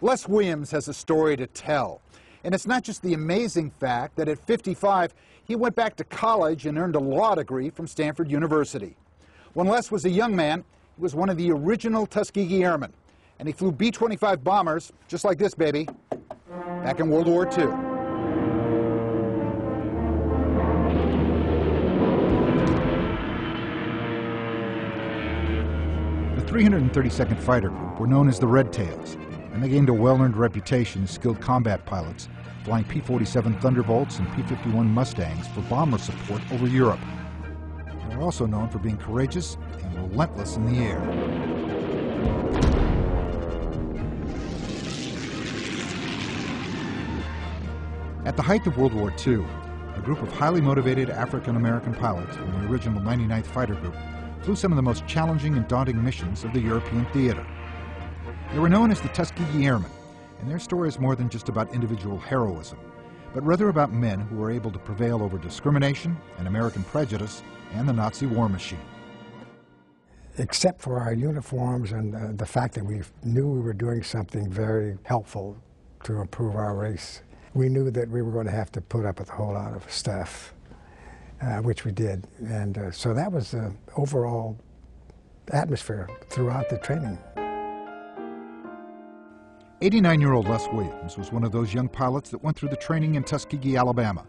Les Williams has a story to tell. And it's not just the amazing fact that at 55, he went back to college and earned a law degree from Stanford University. When Les was a young man, he was one of the original Tuskegee Airmen, and he flew B-25 bombers, just like this baby, back in World War II. The 332nd Fighter Group were known as the Red Tails, and they gained a well-earned reputation as skilled combat pilots, flying P-47 Thunderbolts and P-51 Mustangs for bomber support over Europe. They were also known for being courageous and relentless in the air. At the height of World War II, a group of highly motivated African-American pilots from the original 99th Fighter Group flew some of the most challenging and daunting missions of the European theater. They were known as the Tuskegee Airmen, and their story is more than just about individual heroism, but rather about men who were able to prevail over discrimination and American prejudice and the Nazi war machine. Except for our uniforms and the fact that we knew we were doing something very helpful to improve our race, we knew that we were going to have to put up with a whole lot of stuff, which we did. And so that was the overall atmosphere throughout the training. 89-year-old Les Williams was one of those young pilots that went through the training in Tuskegee, Alabama.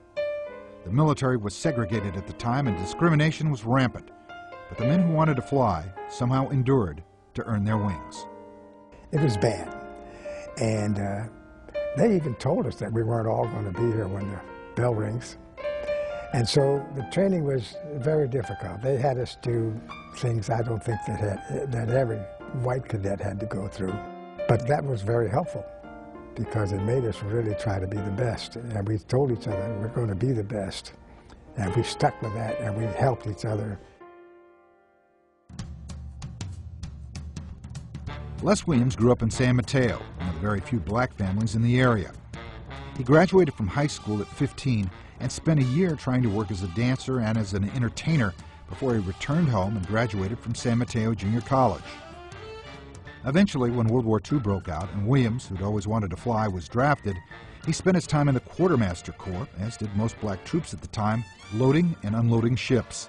The military was segregated at the time and discrimination was rampant, but the men who wanted to fly somehow endured to earn their wings. It was bad, and they even told us that we weren't all going to be here when the bell rings. And so the training was very difficult. They had us do things I don't think that every white cadet had to go through. But that was very helpful because it made us really try to be the best. And we told each other we're going to be the best. And we stuck with that and we helped each other. Les Williams grew up in San Mateo, one of the very few black families in the area. He graduated from high school at 15 and spent a year trying to work as a dancer and as an entertainer before he returned home and graduated from San Mateo Junior College. Eventually, when World War II broke out and Williams, who'd always wanted to fly, was drafted, he spent his time in the Quartermaster Corps, as did most black troops at the time, loading and unloading ships.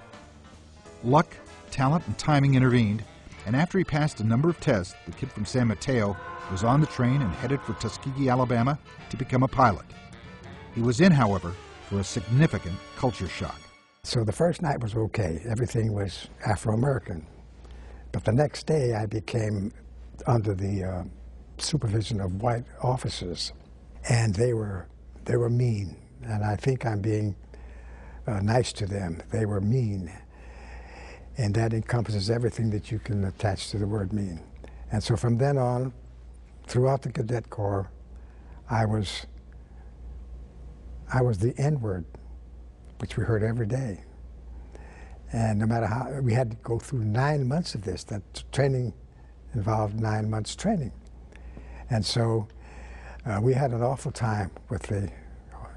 Luck, talent, and timing intervened, and after he passed a number of tests, the kid from San Mateo was on the train and headed for Tuskegee, Alabama to become a pilot. He was in, however, for a significant culture shock. So the first night was okay. Everything was Afro-American. But the next day I became under the supervision of white officers, and they were mean. And I think I'm being nice to them. They were mean. And that encompasses everything that you can attach to the word mean. And so from then on, throughout the Cadet Corps, I was the N-word, which we heard every day. And no matter how, we had to go through 9 months of this. That training involved 9 months training. And so we had an awful time with the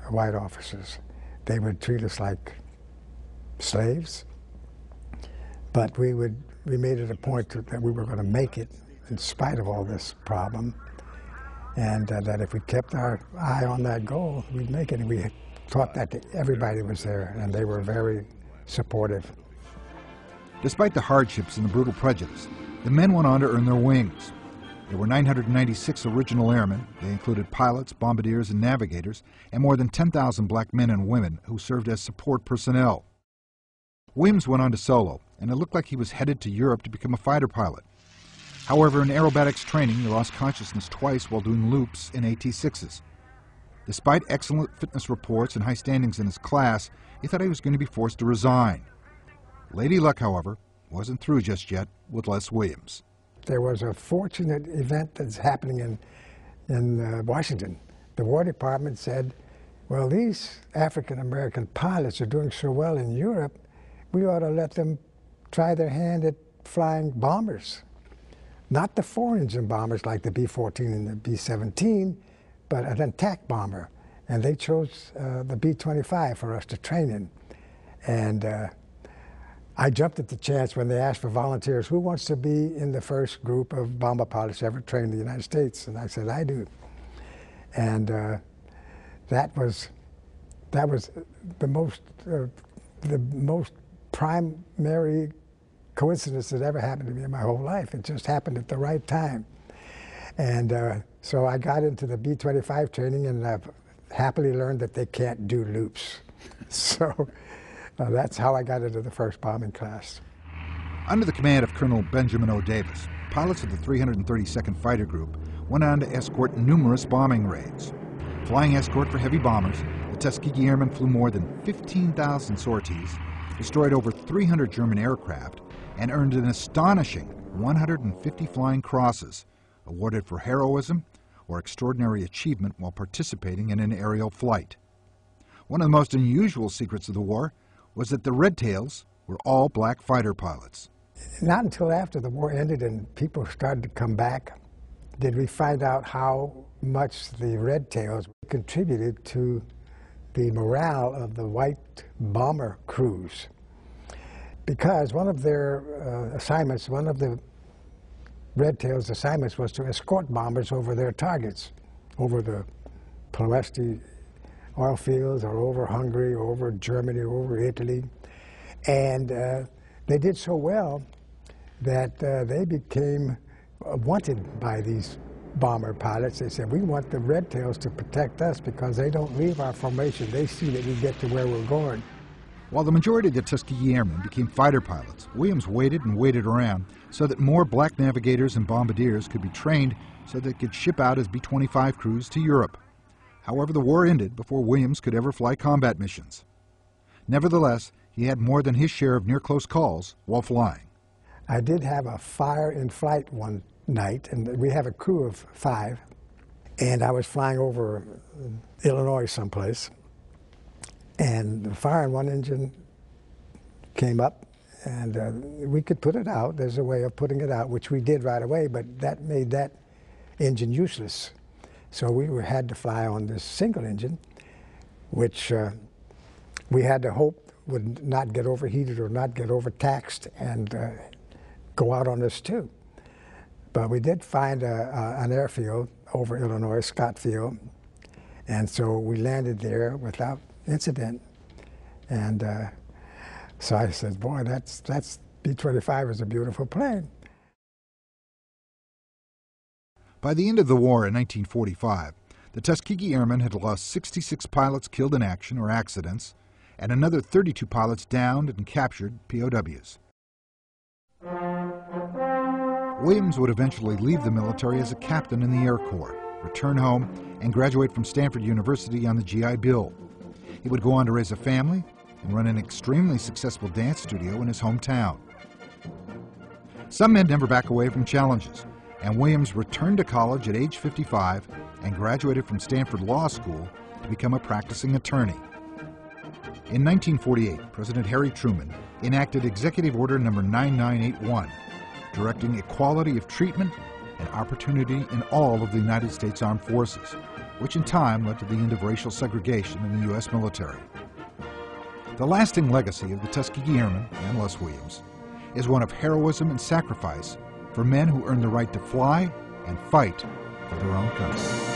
white officers. They would treat us like slaves. But we made it a point that we were going to make it in spite of all this problem, and that if we kept our eye on that goal, we'd make it. And we taught that to everybody was there, and they were very supportive. Despite the hardships and the brutal prejudice, the men went on to earn their wings. There were 996 original airmen. They included pilots, bombardiers, and navigators, and more than 10,000 black men and women who served as support personnel. Williams went on to solo, and it looked like he was headed to Europe to become a fighter pilot. However, in aerobatics training, he lost consciousness twice while doing loops in AT-6s. Despite excellent fitness reports and high standings in his class, he thought he was going to be forced to resign. Lady Luck, however, wasn't through just yet with Les Williams. There was a fortunate event that's happening in Washington. The War Department said, well, these African-American pilots are doing so well in Europe, we ought to let them try their hand at flying bombers. Not the four-engine bombers like the B-14 and the B-17, but an attack bomber. And they chose the B-25 for us to train in. And I jumped at the chance when they asked for volunteers, who wants to be in the first group of bomber pilots ever trained in the United States? And I said, I do. And that was the most primary coincidence that ever happened to me in my whole life. It just happened at the right time. And so I got into the B-25 training, and I've happily learned that they can't do loops. So that's how I got into the first bombing class. Under the command of Colonel Benjamin O. Davis, pilots of the 332nd Fighter Group went on to escort numerous bombing raids. Flying escort for heavy bombers, the Tuskegee Airmen flew more than 15,000 sorties, destroyed over 300 German aircraft, and earned an astonishing 150 flying crosses, awarded for heroism or extraordinary achievement while participating in an aerial flight. One of the most unusual secrets of the war was that the Red Tails were all black fighter pilots. Not until after the war ended and people started to come back did we find out how much the Red Tails contributed to the morale of the white bomber crews. Because one of their assignments, one of the Red Tails' assignments was to escort bombers over their targets, over the Ploesti oil fields, or over Hungary, or over Germany, or over Italy. And they did so well that they became wanted by these bomber pilots. They said, we want the Red Tails to protect us because they don't leave our formation. They see that we get to where we're going. While the majority of the Tuskegee Airmen became fighter pilots, Williams waited and waited around so that more black navigators and bombardiers could be trained so they could ship out as B-25 crews to Europe. However, the war ended before Williams could ever fly combat missions. Nevertheless, he had more than his share of near-close calls while flying. I did have a fire in flight one night, and we have a crew of 5, and I was flying over Illinois someplace, and the fire in one engine came up, and we could put it out. There's a way of putting it out, which we did right away, but that made that engine useless. So we had to fly on this single engine, which we had to hope would not get overheated or not get overtaxed and go out on us too. But we did find an airfield over Illinois, Scott Field, and so we landed there without incident. And so I said, boy, that's B-25 is a beautiful plane. By the end of the war in 1945, the Tuskegee Airmen had lost 66 pilots killed in action or accidents, and another 32 pilots downed and captured POWs. Williams would eventually leave the military as a captain in the Air Corps, return home, and graduate from Stanford University on the GI Bill. He would go on to raise a family and run an extremely successful dance studio in his hometown. Some men never back away from challenges, and Williams returned to college at age 55 and graduated from Stanford Law School to become a practicing attorney. In 1948, President Harry Truman enacted Executive Order No. 9981, directing equality of treatment and opportunity in all of the United States Armed Forces, which in time led to the end of racial segregation in the U.S. military. The lasting legacy of the Tuskegee Airmen and Les Williams is one of heroism and sacrifice for men who earned the right to fly and fight for their own country.